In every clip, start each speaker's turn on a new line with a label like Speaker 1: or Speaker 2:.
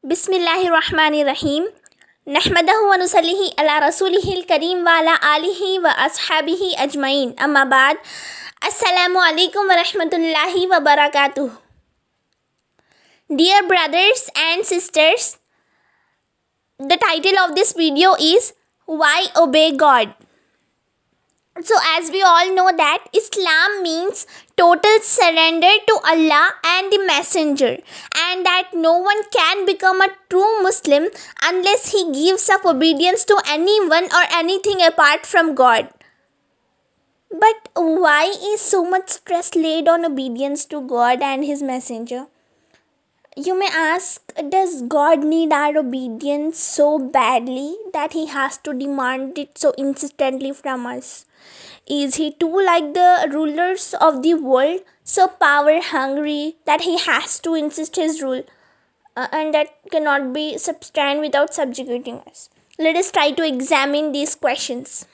Speaker 1: बिस्मिल्लाहिर्रहमानिर्रहीम नहमदहु व नुसल्लिहि अला रसूलिहिल करीम व अला आलिहि व अस्हाबिहि अजमईन अम्मा बाद अस्सलामु अलैकुम व रहमतुल्लाहि व बरकातुहू. Dear brothers and sisters, the title of this video is Why Obey God? So as we all know that Islam means total surrender to Allah and the messenger, and that no one can become a true Muslim unless he gives up obedience to anyone or anything apart from God. But why is so much stress laid on obedience to God and his messenger? You may ask, does God need our obedience so badly that he has to demand it so insistently from us? Is he too like the rulers of the world, so power hungry that he has to insist his rule and that cannot be sustained without subjugating us? Let us try to examine these questions.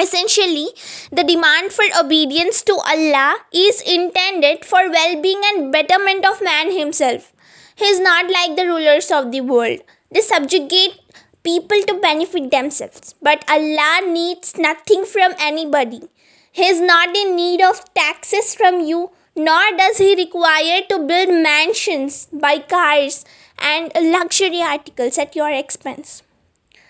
Speaker 1: Essentially, the demand for obedience to Allah is intended for well-being and betterment of man himself. He is not like the rulers of the world. They subjugate people to benefit themselves. But Allah needs nothing from anybody. He is not in need of taxes from you, nor does He require to build mansions, buy cars, and luxury articles at your expense.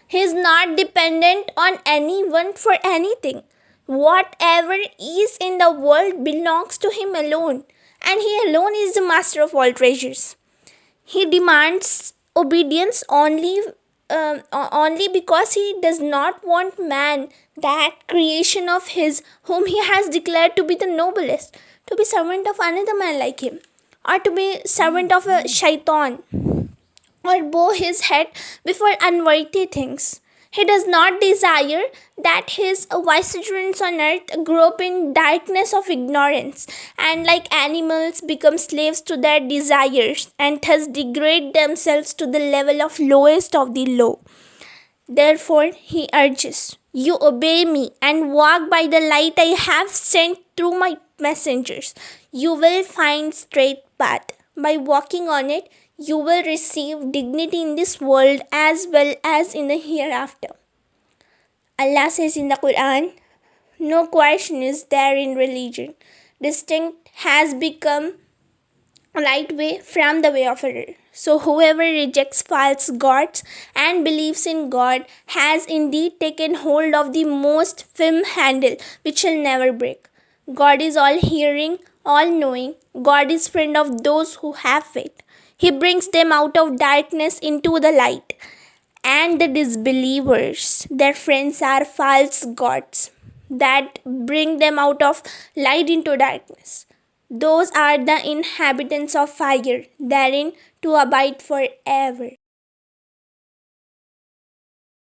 Speaker 1: He is not dependent on anyone for anything. Whatever is in the world belongs to Him alone, and He alone is the master of all treasures. He demands obedience only because He does not want man, that creation of His, whom He has declared to be the noblest, to be servant of another man like Him, or to be servant of a shaitan, or bow his head before unworthy things. He does not desire that his vicegerents on earth grow up in darkness of ignorance and like animals become slaves to their desires and thus degrade themselves to the level of lowest of the low. Therefore, he urges, you obey me and walk by the light I have sent through my messengers. You will find straight path. By walking on it, you will receive dignity in this world as well as in the hereafter. Allah says in the Quran, no question is there in religion. Distinct has become right way from the way of error. So whoever rejects false gods and believes in God has indeed taken hold of the most firm handle which shall never break. God is all hearing, all knowing. God is friend of those who have faith. He brings them out of darkness into the light. And the disbelievers, their friends are false gods that bring them out of light into darkness. Those are the inhabitants of fire, therein to abide forever.